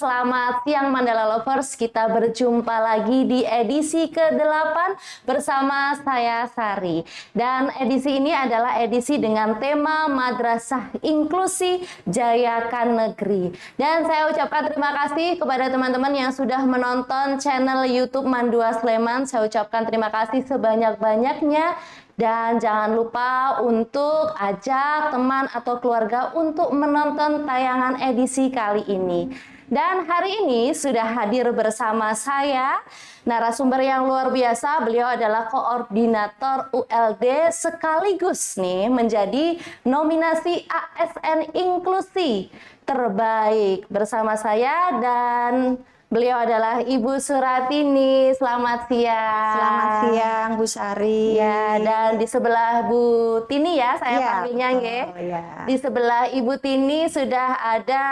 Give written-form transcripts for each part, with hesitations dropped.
selamat siang Mandala Lovers. Kita berjumpa lagi di edisi ke-8 bersama saya Sari. Dan edisi ini adalah edisi dengan tema Madrasah Inklusi Jayakan Negeri. Dan saya ucapkan terima kasih kepada teman-teman yang sudah menonton channel YouTube Mandua Sleman. Saya ucapkan terima kasih sebanyak-banyaknya. Dan jangan lupa untuk ajak teman atau keluarga untuk menonton tayangan edisi kali ini. Dan hari ini sudah hadir bersama saya narasumber yang luar biasa. Beliau adalah koordinator ULD sekaligus nih menjadi nominasi ASN Inklusi terbaik bersama saya, dan beliau adalah Ibu Suratini. Selamat siang. Selamat siang Bu Sari. Ya, dan di sebelah Bu Tini ya, saya panggilnya nggih. Ya. Di sebelah Ibu Tini sudah ada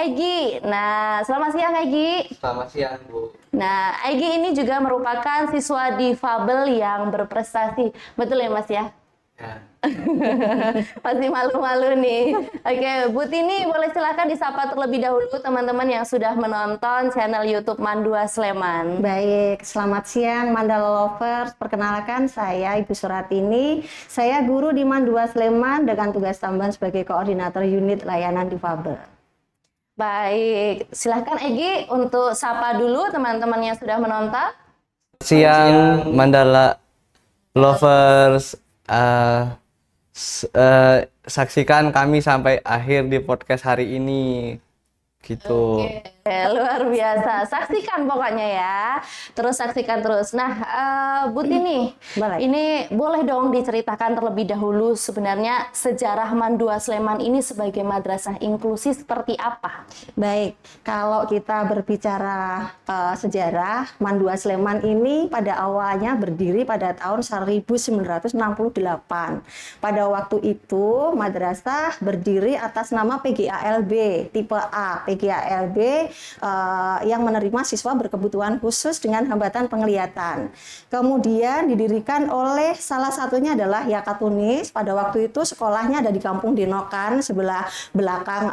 Egi. Nah, selamat siang Egi. Selamat siang Bu. Nah, Egi ini juga merupakan siswa difabel yang berprestasi. Betul ya Mas ya? Ya. Masih malu-malu nih. Oke, Bu Tini boleh silakan disapa terlebih dahulu teman-teman yang sudah menonton channel YouTube Mandua Sleman. Baik, selamat siang Mandala Lovers. Perkenalkan saya Ibu Suratini. Saya guru di Mandua Sleman dengan tugas tambahan sebagai koordinator unit layanan difabel. Baik, silahkan Egi untuk sapa dulu teman-teman yang sudah menonton. Siang Mandala Lovers. Saksikan kami sampai akhir di podcast hari ini gitu. Oke, luar biasa. Saksikan pokoknya ya. Terus saksikan terus. Nah, Bu Tini, ini boleh dong diceritakan terlebih dahulu sebenarnya sejarah Mandua Sleman ini sebagai madrasah inklusi seperti apa? Baik, kalau kita berbicara sejarah, Mandua Sleman ini pada awalnya berdiri pada tahun 1968. Pada waktu itu madrasah berdiri atas nama PGALB tipe A. PGALB yang menerima siswa berkebutuhan khusus dengan hambatan penglihatan. Kemudian didirikan oleh salah satunya adalah Yakatunis. Pada waktu itu sekolahnya ada di Kampung Denokan sebelah belakang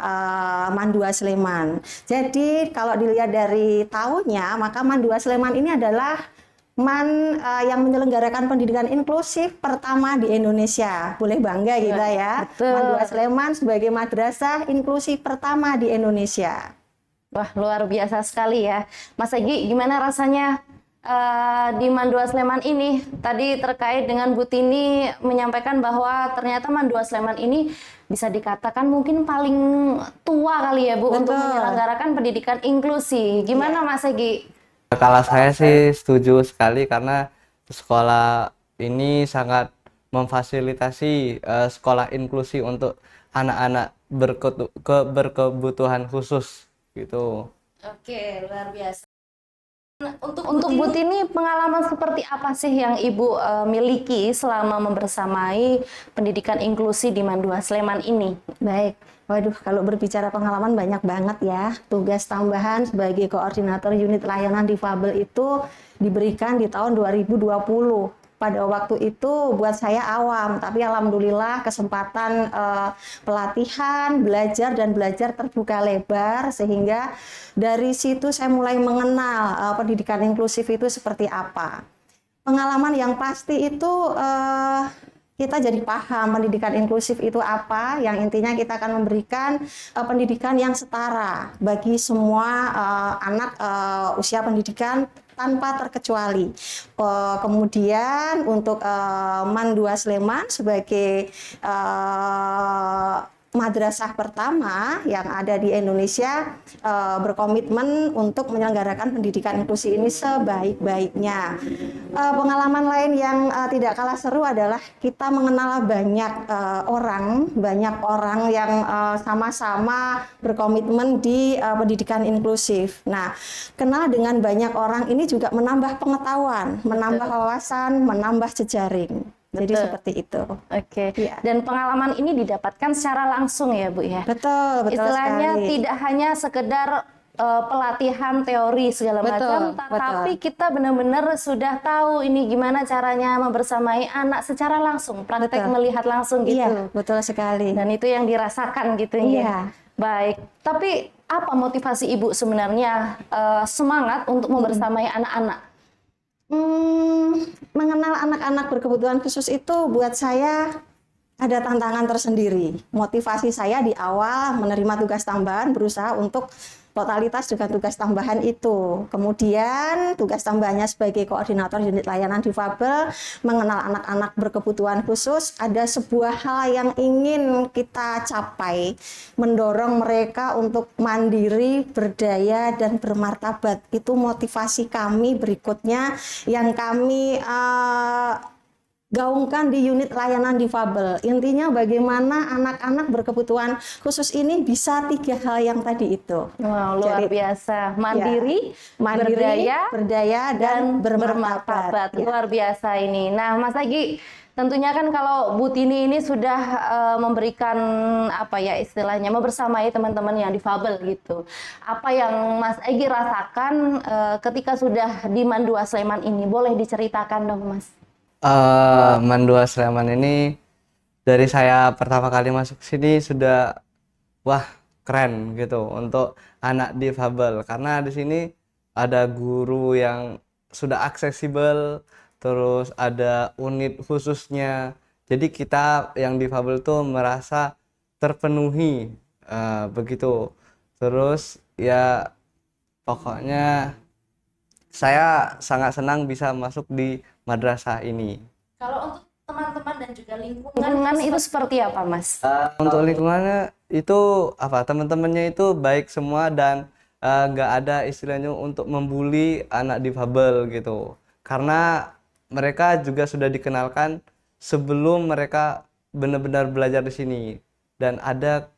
Mandua Sleman. Jadi kalau dilihat dari tahunnya, maka Mandua Sleman ini adalah yang menyelenggarakan pendidikan inklusif pertama di Indonesia. Boleh bangga kita ya. Betul. Mandua Sleman sebagai madrasah inklusif pertama di Indonesia. Wah, luar biasa sekali ya. Mas Egi, gimana rasanya di Mandua Sleman ini? Tadi terkait dengan Bu Tini menyampaikan bahwa ternyata Mandua Sleman ini bisa dikatakan mungkin paling tua kali ya Bu. Betul. Untuk menyelenggarakan pendidikan inklusi. Gimana Mas Egi? Kalau saya sih setuju sekali karena sekolah ini sangat memfasilitasi sekolah inklusi untuk anak-anak berkebutuhan khusus gitu. Oke, luar biasa. Untuk Bu Tini, pengalaman seperti apa sih yang Ibu miliki selama membersamai pendidikan inklusi di Mandua Sleman ini? Baik. Waduh, kalau berbicara pengalaman banyak banget ya. Tugas tambahan sebagai koordinator unit layanan difabel itu diberikan di tahun 2020. Pada waktu itu buat saya awam, tapi alhamdulillah kesempatan pelatihan, belajar terbuka lebar, sehingga dari situ saya mulai mengenal pendidikan inklusif itu seperti apa. Pengalaman yang pasti itu kita jadi paham pendidikan inklusif itu apa, yang intinya kita akan memberikan pendidikan yang setara bagi semua anak usia pendidikan tanpa terkecuali. Kemudian untuk Mandua Sleman sebagai madrasah pertama yang ada di Indonesia berkomitmen untuk menyelenggarakan pendidikan inklusi ini sebaik-baiknya. Pengalaman lain yang tidak kalah seru adalah kita mengenal banyak orang yang sama-sama berkomitmen di pendidikan inklusif. Nah, kenal dengan banyak orang ini juga menambah pengetahuan, menambah wawasan, menambah jejaring. Jadi seperti itu. Oke. Ya. Dan pengalaman ini didapatkan secara langsung ya Bu ya? Betul Istilahnya sekali. tidak hanya sekedar pelatihan teori segala macam, tapi kita benar-benar sudah tahu ini gimana caranya membersamai anak secara langsung, praktek melihat langsung gitu. Iya, betul sekali. Dan itu yang dirasakan gitu ya. Baik, tapi apa motivasi Ibu sebenarnya semangat untuk membersamai anak-anak? Mengenal anak-anak berkebutuhan khusus itu buat saya ada tantangan tersendiri. Motivasi saya di awal menerima tugas tambahan berusaha untuk totalitas dengan tugas tambahan itu. Kemudian tugas tambahannya sebagai koordinator unit layanan difabel, mengenal anak-anak berkebutuhan khusus, ada sebuah hal yang ingin kita capai, mendorong mereka untuk mandiri, berdaya, dan bermartabat. Itu motivasi kami berikutnya yang kami gaungkan di unit layanan difabel. Intinya bagaimana anak-anak berkebutuhan khusus ini bisa 3 hal yang tadi itu. Wow, luar Jadi, biasa. Mandiri, berdaya, dan bermartabat. Ya. Luar biasa ini. Nah, Mas Agi, tentunya kan kalau Bu Tini ini sudah memberikan apa ya istilahnya, membersamai teman-teman yang difabel gitu. Apa yang Mas Agi rasakan ketika sudah di Mandua Sleman ini? Boleh diceritakan dong, Mas? Mandua Sleman ini dari saya pertama kali masuk sini sudah wah keren gitu untuk anak difabel, karena di sini ada guru yang sudah aksesibel, terus ada unit khususnya, jadi kita yang difabel tuh merasa terpenuhi begitu. Terus ya pokoknya saya sangat senang bisa masuk di madrasah ini. Kalau untuk teman-teman dan juga lingkungan itu seperti apa, Mas? Untuk lingkungannya itu apa? Teman-temannya itu baik semua dan nggak ada istilahnya untuk membuli anak difabel gitu. Karena mereka juga sudah dikenalkan sebelum mereka benar-benar belajar di sini, dan ada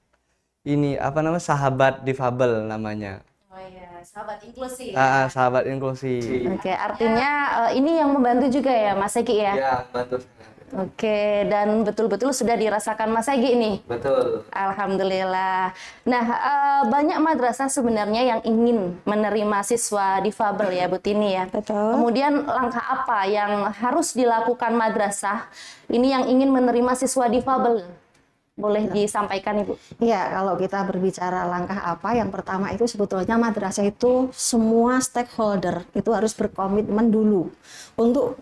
ini apa namanya, sahabat difabel namanya. Oh iya, sahabat inklusi. Sahabat inklusi. Oke, artinya ini yang membantu juga ya, Mas Egi ya? Ya, bantu. Oke, dan betul-betul sudah dirasakan Mas Egi nih. Betul. Alhamdulillah. Nah, banyak madrasah sebenarnya yang ingin menerima siswa difabel ya, Bu Tini ya. Betul. Kemudian langkah apa yang harus dilakukan madrasah ini yang ingin menerima siswa difabel? Boleh disampaikan, Ibu? Ya, kalau kita berbicara langkah apa, yang pertama itu sebetulnya madrasah itu semua stakeholder itu harus berkomitmen dulu untuk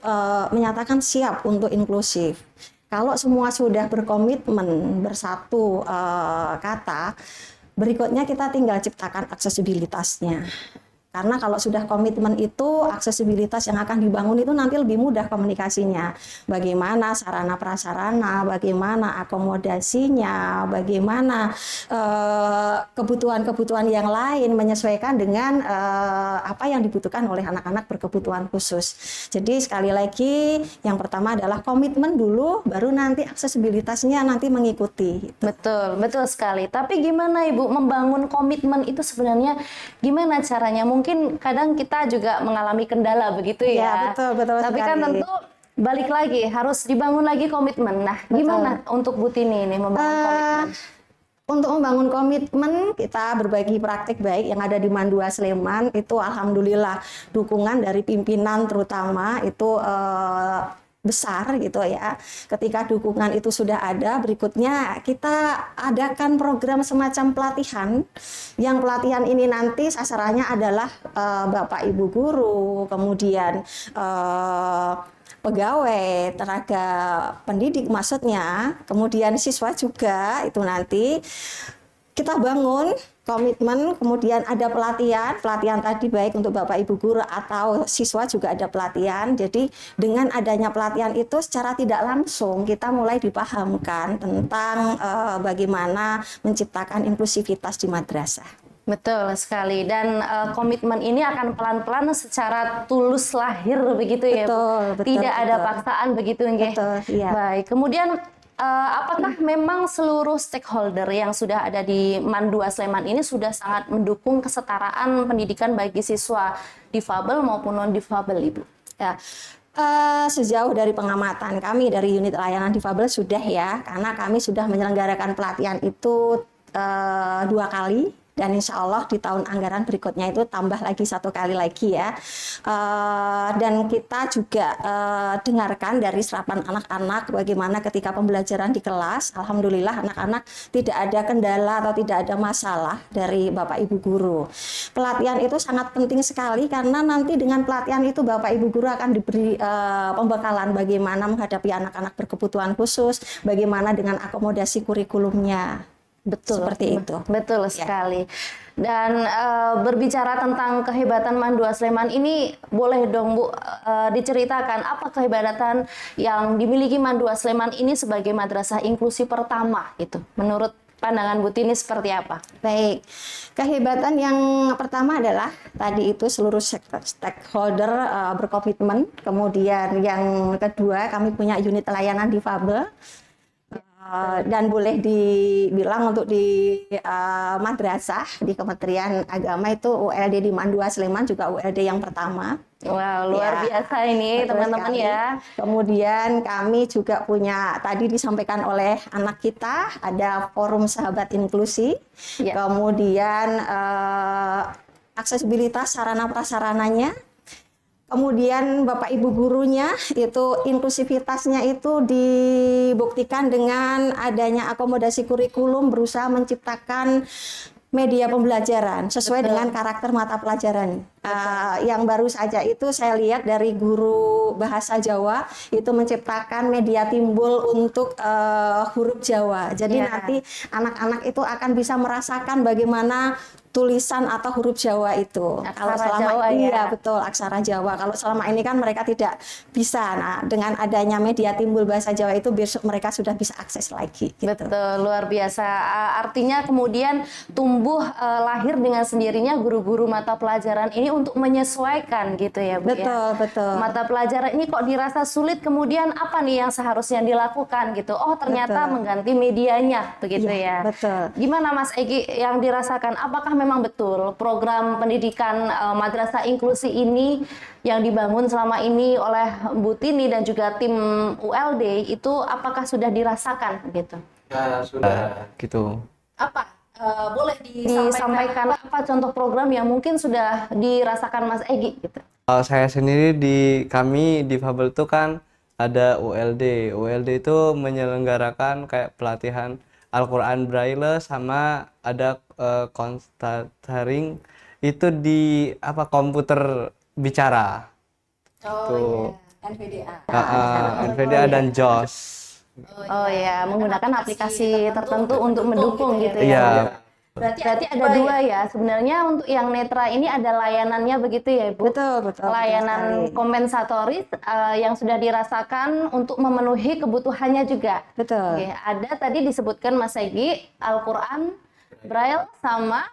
menyatakan siap untuk inklusif. Kalau semua sudah berkomitmen bersatu kata, berikutnya kita tinggal ciptakan aksesibilitasnya. Karena kalau sudah komitmen itu, aksesibilitas yang akan dibangun itu nanti lebih mudah komunikasinya. Bagaimana sarana prasarana, bagaimana akomodasinya, bagaimana kebutuhan-kebutuhan yang lain menyesuaikan dengan apa yang dibutuhkan oleh anak-anak berkebutuhan khusus. Jadi sekali lagi, yang pertama adalah komitmen dulu, baru nanti aksesibilitasnya nanti mengikuti. Betul, betul sekali. Tapi gimana Ibu membangun komitmen itu sebenarnya gimana caranya? Mungkin kadang kita juga mengalami kendala begitu ya. Ya, betul Tapi kan sekali. tentu balik lagi harus dibangun lagi komitmen. Nah, gimana untuk Bu Tini ini membangun komitmen? Untuk membangun komitmen, kita berbagi praktik baik yang ada di Mandua Sleman itu alhamdulillah dukungan dari pimpinan terutama itu besar gitu ya. Ketika dukungan itu sudah ada, berikutnya kita adakan program semacam pelatihan. Yang pelatihan ini nanti sasarannya adalah Bapak Ibu guru, kemudian pegawai, tenaga pendidik maksudnya, kemudian siswa juga, itu nanti kita bangun komitmen, kemudian ada pelatihan tadi baik untuk Bapak Ibu guru atau siswa juga ada pelatihan. Jadi dengan adanya pelatihan itu secara tidak langsung kita mulai dipahamkan tentang bagaimana menciptakan inklusivitas di madrasah. Betul sekali, dan komitmen ini akan pelan-pelan secara tulus lahir begitu ya, Bu? Betul, Tidak ada paksaan begitu nggih? Betul, iya. Baik, kemudian apakah memang seluruh stakeholder yang sudah ada di Mandua Sleman ini sudah sangat mendukung kesetaraan pendidikan bagi siswa difabel maupun non-difabel, Ibu? Ya. Sejauh dari pengamatan kami dari unit layanan difabel sudah ya, karena kami sudah menyelenggarakan pelatihan itu 2 kali. Dan insya Allah di tahun anggaran berikutnya itu tambah lagi 1 kali lagi ya. Dan kita juga dengarkan dari serapan anak-anak bagaimana ketika pembelajaran di kelas, alhamdulillah anak-anak tidak ada kendala atau tidak ada masalah dari Bapak Ibu guru. Pelatihan itu sangat penting sekali karena nanti dengan pelatihan itu Bapak Ibu guru akan diberi pembekalan bagaimana menghadapi anak-anak berkebutuhan khusus, bagaimana dengan akomodasi kurikulumnya. Betul, Seperti itu. betul sekali. Dan berbicara tentang kehebatan Mandua Sleman ini, boleh dong Bu diceritakan apa kehebatan yang dimiliki Mandua Sleman ini sebagai madrasah inklusi pertama itu, menurut pandangan Bu Tini seperti apa? Baik, kehebatan yang pertama adalah tadi itu seluruh stakeholder berkomitmen. Kemudian yang kedua, kami punya unit layanan difabel. Dan boleh dibilang untuk di madrasah di Kementerian Agama itu ULD di Mandua Sleman juga ULD yang pertama. Wow, luar biasa ini betul teman-teman sekali. ya. Kemudian kami juga punya, tadi disampaikan oleh anak kita, ada forum sahabat inklusi. Ya. Kemudian aksesibilitas sarana prasarananya. Kemudian Bapak Ibu gurunya itu inklusivitasnya itu dibuktikan dengan adanya akomodasi kurikulum, berusaha menciptakan media pembelajaran sesuai dengan karakter mata pelajaran. Yang baru saja itu saya lihat dari guru bahasa Jawa itu menciptakan media timbul untuk huruf Jawa. Jadi nanti anak-anak itu akan bisa merasakan bagaimana tulisan atau huruf Jawa itu. Kalau selama Jawa, ini ya. betul aksara Jawa. Kalau selama ini kan mereka tidak bisa. Nah, dengan adanya media timbul bahasa Jawa itu besok mereka sudah bisa akses lagi. Gitu. Betul, luar biasa. Artinya kemudian tumbuh lahir dengan sendirinya guru-guru mata pelajaran ini untuk menyesuaikan gitu ya Bu. Betul, ya? betul. Mata pelajaran ini kok dirasa sulit, kemudian apa nih yang seharusnya dilakukan gitu. Oh ternyata Betul. mengganti medianya begitu Iya, ya. betul. Gimana Mas Egi yang dirasakan? Apakah memang betul program pendidikan madrasah inklusi ini yang dibangun selama ini oleh Bu Tini dan juga tim ULD itu apakah sudah dirasakan gitu? Sudah gitu. Apa boleh disampaikan apa contoh program yang mungkin sudah dirasakan Mas Egi gitu? Kalau saya sendiri kami di Fabel itu kan ada ULD. ULD itu menyelenggarakan kayak pelatihan Al-Quran Braille sama ada consulting itu di komputer bicara. Oh NVDA. NVDA dan JOS. Oh ya, menggunakan aplikasi tertentu untuk mendukung gitu ya. Iya. Berarti ada dua ya. Sebenarnya untuk yang netra ini ada layanannya begitu ya, Ibu? Betul, betul. Layanan kompensatoris yang sudah dirasakan untuk memenuhi kebutuhannya juga. Betul. Oke, ada tadi disebutkan Mas Egi, Al-Quran, Braille sama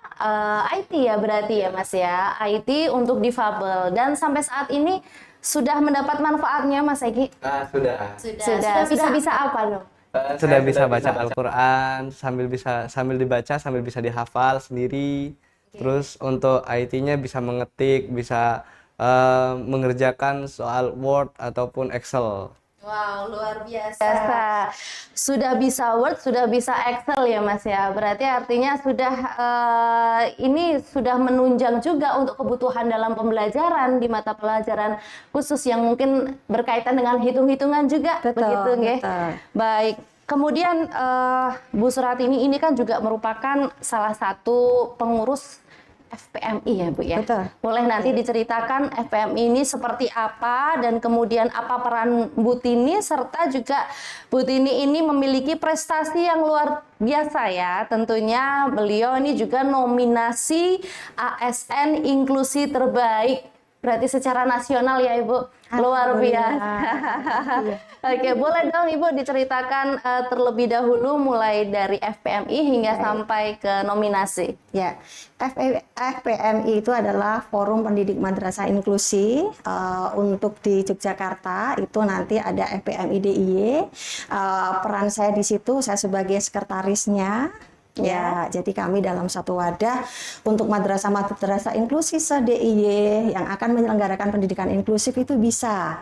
IT ya berarti ya Mas ya. IT untuk difabel. Dan sampai saat ini sudah mendapat manfaatnya Mas Egi? Sudah bisa apa dong? Sudah bisa baca Al-Quran sambil dibaca sambil bisa dihafal sendiri. Terus untuk IT-nya bisa mengetik, bisa mengerjakan soal Word ataupun Excel. Wow, luar biasa. Sudah bisa Word, sudah bisa Excel ya Mas ya. Berarti artinya sudah ini sudah menunjang juga untuk kebutuhan dalam pembelajaran di mata pelajaran khusus yang mungkin berkaitan dengan hitung-hitungan juga. Betul, begitu nggih? betul. Baik. Kemudian Bu Suratini ini kan juga merupakan salah satu pengurus FPMI ya Bu ya. Betul. Boleh nanti diceritakan FPMI ini seperti apa dan kemudian apa peran Bu Tini serta juga Bu Tini ini memiliki prestasi yang luar biasa ya. Tentunya beliau ini juga nominasi ASN Inklusi Terbaik. Berarti secara nasional ya Ibu. Luar biasa. Oke, boleh dong Ibu diceritakan terlebih dahulu mulai dari FPMI hingga sampai ke nominasi. Ya, FPMI itu adalah Forum Pendidik Madrasah Inklusi untuk di Yogyakarta. Itu nanti ada FPMI DIY. Peran saya di situ, saya sebagai sekretarisnya. Ya, jadi kami dalam satu wadah untuk madrasah-madrasah inklusi se-DIY yang akan menyelenggarakan pendidikan inklusif itu bisa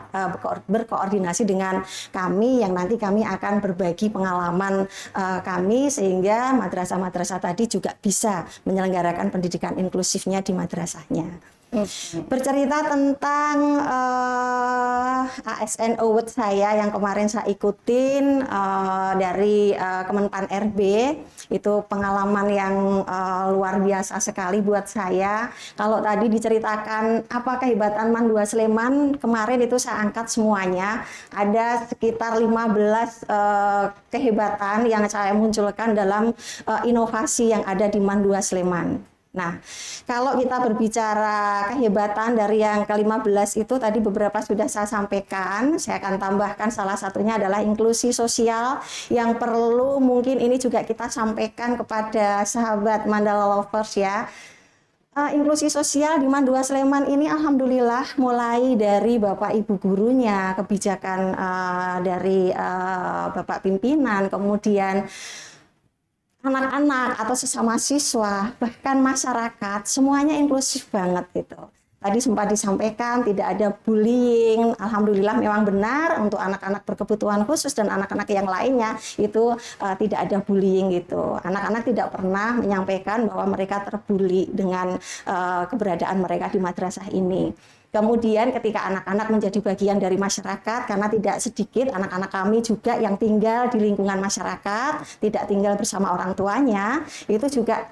berkoordinasi dengan kami yang nanti kami akan berbagi pengalaman kami sehingga madrasah-madrasah tadi juga bisa menyelenggarakan pendidikan inklusifnya di madrasahnya. Bercerita tentang ASN Award saya yang kemarin saya ikutin dari Kemenpan RB, itu pengalaman yang luar biasa sekali buat saya. Kalau tadi diceritakan apa kehebatan MAN 2 Sleman, kemarin itu saya angkat semuanya. Ada sekitar 15 kehebatan yang saya munculkan dalam inovasi yang ada di MAN 2 Sleman. Nah, kalau kita berbicara kehebatan dari yang ke-15 itu tadi beberapa sudah saya sampaikan, saya akan tambahkan salah satunya adalah inklusi sosial yang perlu mungkin ini juga kita sampaikan kepada sahabat Mandala Lovers ya. Inklusi sosial di MAN 2 Sleman ini alhamdulillah mulai dari Bapak Ibu gurunya, kebijakan dari Bapak pimpinan, kemudian anak-anak atau sesama siswa, bahkan masyarakat, semuanya inklusif banget gitu. Tadi sempat disampaikan tidak ada bullying, alhamdulillah memang benar untuk anak-anak berkebutuhan khusus dan anak-anak yang lainnya itu tidak ada bullying gitu. Anak-anak tidak pernah menyampaikan bahwa mereka terbully dengan keberadaan mereka di madrasah ini. Kemudian ketika anak-anak menjadi bagian dari masyarakat, karena tidak sedikit anak-anak kami juga yang tinggal di lingkungan masyarakat, tidak tinggal bersama orang tuanya, itu juga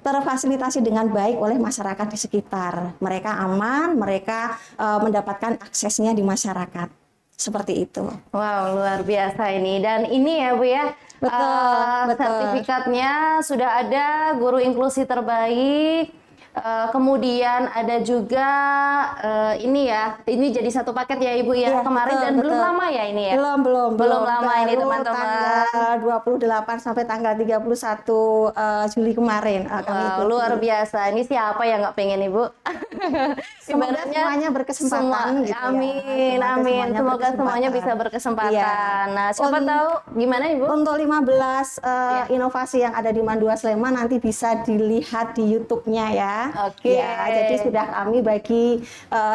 terfasilitasi dengan baik oleh masyarakat di sekitar. Mereka aman, mereka mendapatkan aksesnya di masyarakat. Seperti itu. Wow, luar biasa ini. Dan ini ya Bu ya, Betul. sertifikatnya sudah ada, guru inklusi terbaik. Kemudian ada juga ini ya, ini jadi satu paket ya Ibu ya, Iya, kemarin betul, dan belum betul. lama ya ini ya? Belum lama ini Baru teman-teman. Tanggal 28 sampai tanggal 31 Juli kemarin kami Wow, ikuti. luar biasa. Ini siapa yang nggak pengen Ibu? Semoga Ibaratnya semuanya berkesempatan gitu ya. amin, amin. Semoga semuanya bisa berkesempatan. Iya. Nah, siapa tahu gimana Ibu? Untuk 15 inovasi yang ada di MAN 2 Sleman nanti bisa dilihat di YouTube-nya ya. Oke. Ya, jadi sudah kami bagi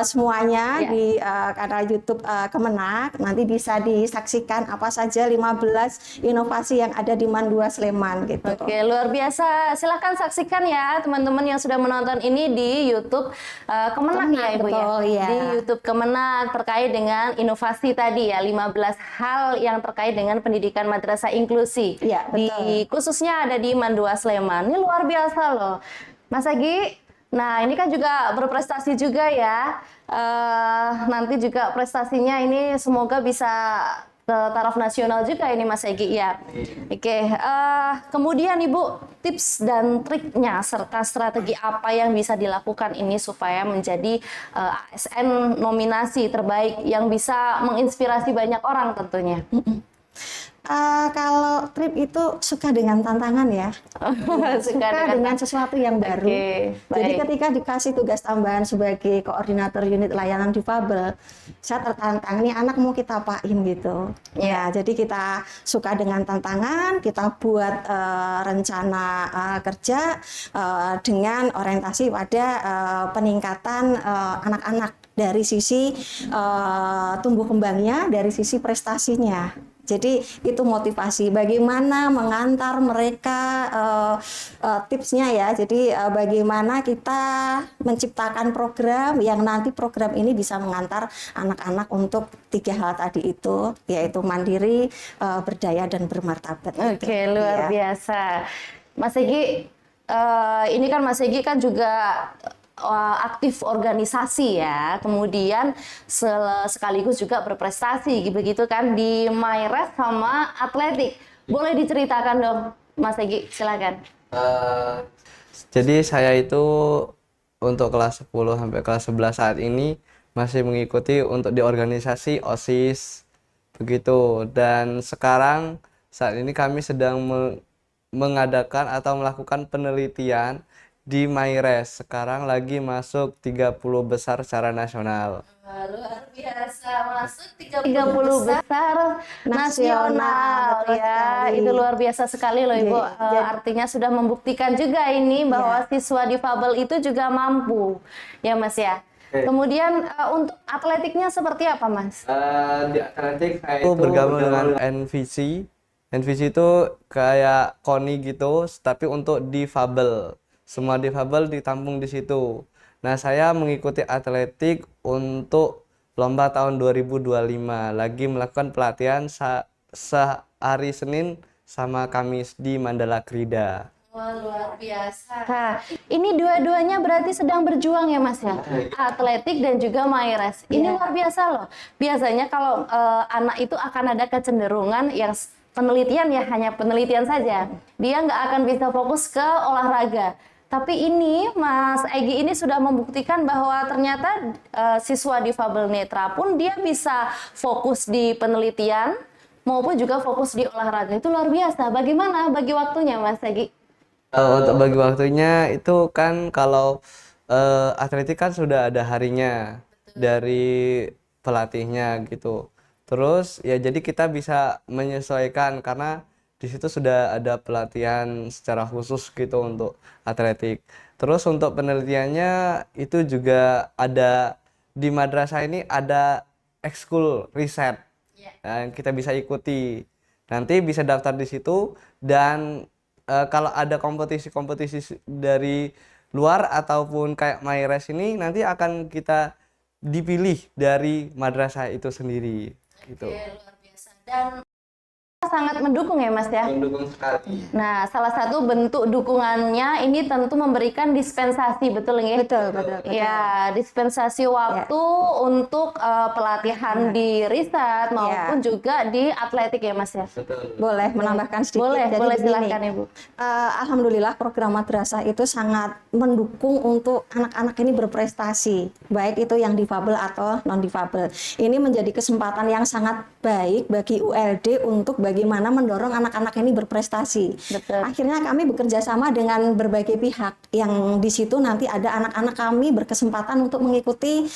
semuanya Ya. di kanal YouTube Kemenak. Nanti bisa disaksikan apa saja 15 inovasi yang ada di MAN 2 Sleman gitu. Oke, luar biasa. Silahkan saksikan ya teman-teman yang sudah menonton ini di YouTube Kemenak ya Ibu betul, ya. iya. Di YouTube Kemenak terkait dengan inovasi tadi ya, 15 hal yang terkait dengan pendidikan madrasah inklusi. Iya, Di betul. khususnya ada di MAN 2 Sleman. Ini luar biasa loh. Mas Agi, nah ini kan juga berprestasi juga ya. Nanti juga prestasinya ini semoga bisa ke taraf nasional juga ini Mas Egi ya. Oke, kemudian Ibu tips dan triknya serta strategi apa yang bisa dilakukan ini supaya menjadi ASN nominasi terbaik yang bisa menginspirasi banyak orang tentunya. Kalau trip itu suka dengan tantangan ya, suka dengan sesuatu yang baru. Oke, Jadi baik. ketika dikasih tugas tambahan sebagai koordinator unit layanan difabel, saya tertantang, nih anak mau kita apain gitu. Ya, jadi kita suka dengan tantangan, kita buat rencana kerja dengan orientasi pada peningkatan anak-anak dari sisi tumbuh kembangnya, dari sisi prestasinya. Jadi itu motivasi bagaimana mengantar mereka tipsnya ya. Jadi bagaimana kita menciptakan program yang nanti program ini bisa mengantar anak-anak untuk 3 hal tadi itu, yaitu mandiri, berdaya dan bermartabat. Oke, luar biasa. Mas Egi, ini kan Mas Egi kan juga aktif organisasi ya, kemudian sekaligus juga berprestasi begitu kan di Myres sama atletik. Boleh diceritakan dong, Mas Egi, silakan. Jadi saya itu untuk kelas 10 sampai kelas 11 saat ini masih mengikuti untuk di organisasi OSIS begitu, dan sekarang saat ini kami sedang mengadakan atau melakukan penelitian di Myres. Sekarang lagi masuk 30 besar secara nasional. Luar biasa. bisa masuk 30 besar nasional betul ya. sekali. Itu luar biasa sekali loh Ibu. Artinya sudah membuktikan juga ini bahwa siswa difabel itu juga mampu. Ya Mas ya. Kemudian untuk atletiknya seperti apa Mas? Di atletik saya itu bergabung dengan NVC. NVC itu kayak KONI gitu, tapi untuk difabel. Semua difabel ditampung di situ. Nah, saya mengikuti atletik untuk lomba tahun 2025. Lagi melakukan pelatihan sehari Senin sama Kamis di Mandala Krida. Wah, luar biasa. Nah, ini dua-duanya berarti sedang berjuang ya Mas ya? Atletik dan juga Myres. Ini luar biasa loh. Biasanya kalau anak itu akan ada kecenderungan yang penelitian ya, hanya penelitian saja. Dia nggak akan bisa fokus ke olahraga. Tapi ini Mas Egy ini sudah membuktikan bahwa ternyata siswa difabel netra pun dia bisa fokus di penelitian maupun juga fokus di olahraga. Itu luar biasa. Bagaimana bagi waktunya Mas Egy? Untuk bagi waktunya itu kan kalau atletik kan sudah ada harinya dari pelatihnya gitu. Terus ya jadi kita bisa menyesuaikan karena di situ sudah ada pelatihan secara khusus gitu untuk atletik. Terus untuk penelitiannya itu juga ada di madrasah ini ada ekskul riset yang kita bisa ikuti. Nanti bisa daftar di situ dan kalau ada kompetisi-kompetisi dari luar ataupun kayak Myres ini nanti akan kita dipilih dari madrasah itu sendiri gitu. Oke, luar biasa. Dan sangat mendukung ya Mas ya. Mendukung sekali. Nah, salah satu bentuk dukungannya ini tentu memberikan dispensasi, betul nggih? Betul, betul. Ya, dispensasi waktu untuk pelatihan di riset maupun juga di atletik ya Mas ya. Betul. Boleh menambahkan sedikit? Boleh, Jadi boleh begini, silakan Ibu. Alhamdulillah program madrasah itu sangat mendukung untuk anak-anak ini berprestasi, baik itu yang difabel atau non difabel. Ini menjadi kesempatan yang sangat baik bagi ULD untuk bagaimana mendorong anak-anak ini berprestasi. Betul. Akhirnya kami bekerja sama dengan berbagai pihak yang di situ nanti ada anak-anak kami berkesempatan untuk mengikuti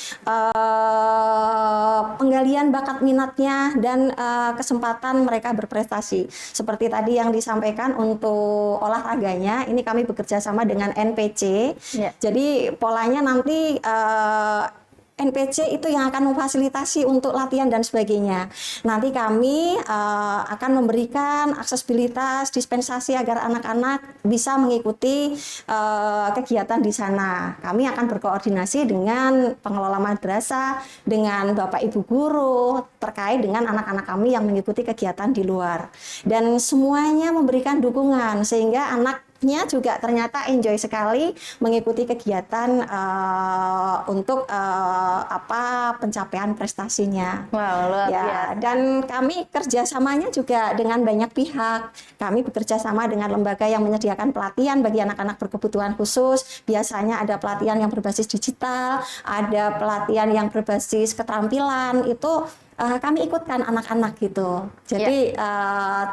penggalian bakat minatnya dan kesempatan mereka berprestasi. Seperti tadi yang disampaikan untuk olahraganya, ini kami bekerja sama dengan NPC. Ya. Jadi polanya nanti NPC itu yang akan memfasilitasi untuk latihan dan sebagainya. Nanti kami akan memberikan aksesibilitas, dispensasi agar anak-anak bisa mengikuti kegiatan di sana. Kami akan berkoordinasi dengan pengelola madrasah, dengan Bapak Ibu guru terkait dengan anak-anak kami yang mengikuti kegiatan di luar. Dan semuanya memberikan dukungan sehingga anaknya juga ternyata enjoy sekali mengikuti kegiatan untuk pencapaian prestasinya. Wow, luar biasa. Dan kami kerjasamanya juga dengan banyak pihak. Kami bekerja sama dengan lembaga yang menyediakan pelatihan bagi anak-anak berkebutuhan khusus. Biasanya ada pelatihan yang berbasis digital, ada pelatihan yang berbasis keterampilan. Itu kami ikutkan anak-anak gitu. Jadi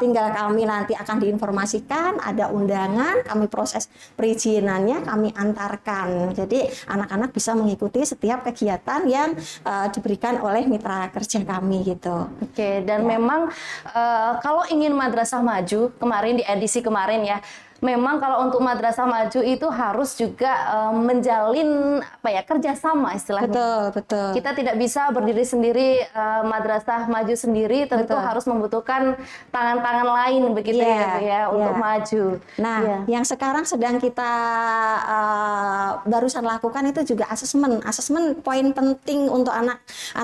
tinggal kami nanti akan diinformasikan, ada undangan, kami proses perizinannya, kami antarkan. Jadi anak-anak bisa mengikuti setiap kegiatan yang diberikan oleh mitra kerja kami gitu. Oke, dan memang kalau ingin madrasah maju, kemarin di edisi kemarin ya, memang kalau untuk madrasah maju itu harus juga menjalin kerjasama istilahnya. Betul, betul. Kita tidak bisa berdiri sendiri, madrasah maju sendiri, tentu harus membutuhkan tangan-tangan lain begitu ya untuk maju. Nah, yang sekarang sedang kita barusan lakukan itu juga asesmen. Asesmen poin penting untuk anak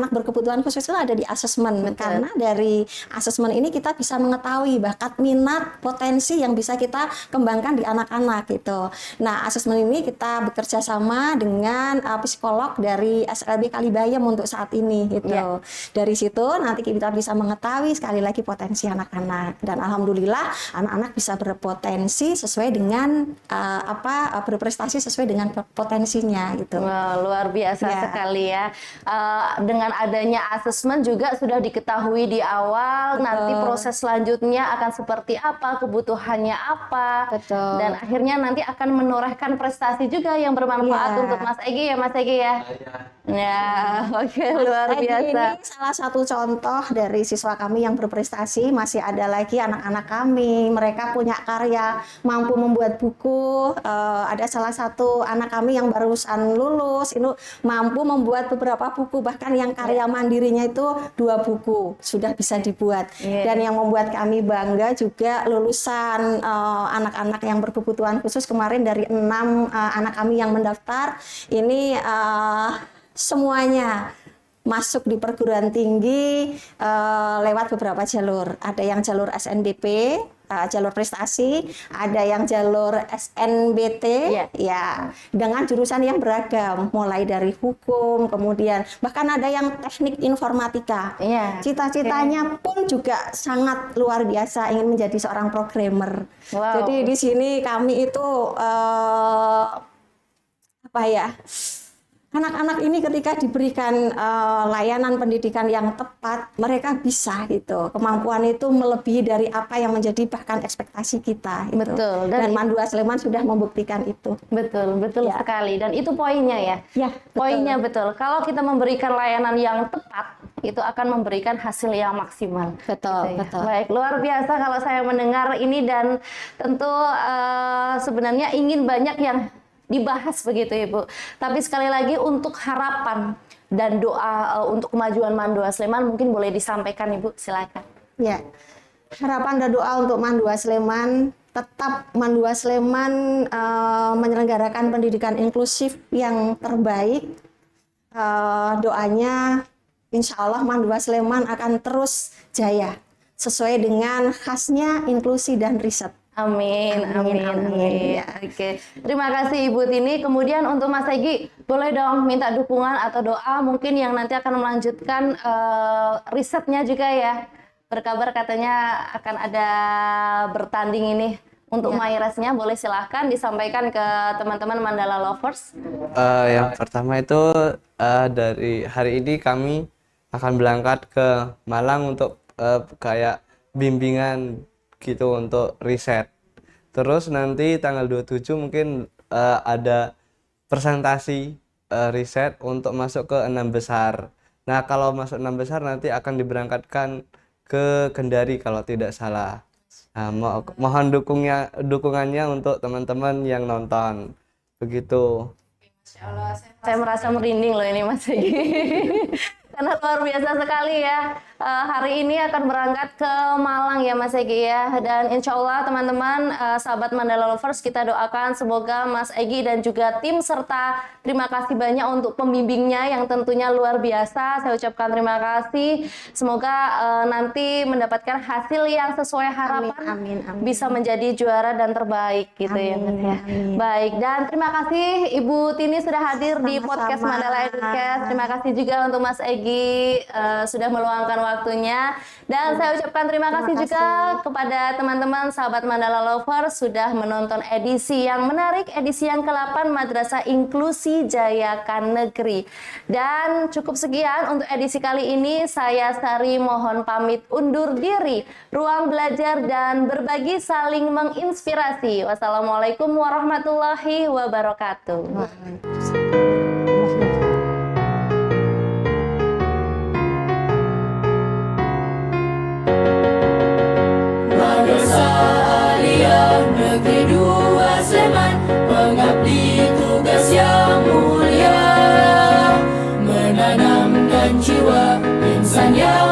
berkebutuhan khusus itu ada di asesmen. Karena dari asesmen ini kita bisa mengetahui bakat, minat, potensi yang bisa kita kembangkan di anak-anak gitu. Nah, asesmen ini kita bekerja sama dengan psikolog dari SLB Kalibayam untuk saat ini gitu. Dari situ nanti kita bisa mengetahui sekali lagi potensi anak-anak, dan alhamdulillah anak-anak bisa berpotensi sesuai dengan berprestasi sesuai dengan potensinya gitu. Wah, luar biasa sekali ya. Dengan adanya asesmen juga sudah diketahui di awal. Nanti proses selanjutnya akan seperti apa, kebutuhannya apa. Betul. dan akhirnya nanti akan menorehkan prestasi juga yang bermanfaat Iya. untuk Mas Egi ya Mas Egi ya. Ya, oke, luar Egi biasa. ini salah satu contoh dari siswa kami yang berprestasi. Masih ada lagi anak-anak kami, mereka punya karya, mampu membuat buku. Ada salah satu anak kami yang barusan lulus, ini mampu membuat beberapa buku, bahkan yang karya mandirinya itu 2 buku sudah bisa dibuat. Iya. Dan yang membuat kami bangga juga lulusan anak-anak yang berkebutuhan khusus kemarin dari 6 anak kami yang mendaftar ini semuanya masuk di perguruan tinggi lewat beberapa jalur. Ada yang jalur SNBP, jalur prestasi, ada yang jalur SNBT, ya, dengan jurusan yang beragam, mulai dari hukum, kemudian bahkan ada yang teknik informatika. Cita-citanya pun juga sangat luar biasa, ingin menjadi seorang programmer. Wow. Jadi di sini kami itu apa ya? Anak-anak ini ketika diberikan layanan pendidikan yang tepat, mereka bisa gitu. Kemampuan itu melebihi dari apa yang menjadi bahkan ekspektasi kita. Gitu. Betul. Dan Mandua Sleman sudah membuktikan itu. Betul Ya. sekali. Dan itu poinnya ya. Ya, betul. Poinnya betul. Kalau kita memberikan layanan yang tepat, itu akan memberikan hasil yang maksimal. Betul, Gitu ya. betul. Baik, luar biasa kalau saya mendengar ini dan tentu sebenarnya ingin banyak yang dibahas begitu Ibu. Tapi sekali lagi untuk harapan dan doa untuk kemajuan Mandua Sleman mungkin boleh disampaikan Ibu, silakan. Ya, harapan dan doa untuk Mandua Sleman, tetap Mandua Sleman menyelenggarakan pendidikan inklusif yang terbaik. Doanya insya Allah Mandua Sleman akan terus jaya sesuai dengan khasnya inklusi dan riset. Amin. Ya. Oke, terima kasih Ibu Tini. Kemudian untuk Mas Egi, boleh dong minta dukungan atau doa mungkin yang nanti akan melanjutkan risetnya juga ya. Berkabar katanya akan ada bertanding ini. Untuk Mairasnya boleh silahkan disampaikan ke teman-teman Mandala Lovers. Yang pertama itu dari hari ini kami akan berangkat ke Malang untuk kayak bimbingan gitu untuk riset. Terus nanti tanggal 27 mungkin ada presentasi riset untuk masuk ke 6 besar. Nah, kalau masuk 6 besar nanti akan diberangkatkan ke Kendari kalau tidak salah. Nah, mohon dukungannya untuk teman-teman yang nonton. Begitu. Saya merasa merinding loh ini Mas Egi. Karena luar biasa sekali ya. Hari ini akan berangkat ke Malang ya Mas Egi ya. Dan insya Allah teman-teman sahabat Mandala Lovers, kita doakan semoga Mas Egi dan juga tim serta terima kasih banyak untuk pembimbingnya yang tentunya luar biasa. Saya ucapkan terima kasih. Semoga nanti mendapatkan hasil yang sesuai harapan. Amin. Bisa menjadi juara dan terbaik gitu ya Mas ya. Baik, dan terima kasih Ibu Tini sudah hadir di podcast Mandala Educast. Terima kasih juga untuk Mas Egi sudah meluangkan waktunya, dan saya ucapkan terima kasih juga kepada teman-teman sahabat Mandala Lovers sudah menonton edisi yang menarik, edisi yang ke-8 Madrasah Inklusi Jayakan Negeri. Dan cukup sekian untuk edisi kali ini. Saya Sari mohon pamit undur diri. Ruang belajar dan berbagi saling menginspirasi. Wassalamualaikum warahmatullahi wabarakatuh. Madrasah Aliyah Negeri 2 Sleman mengabdi tugas yang mulia, menanamkan jiwa insan yang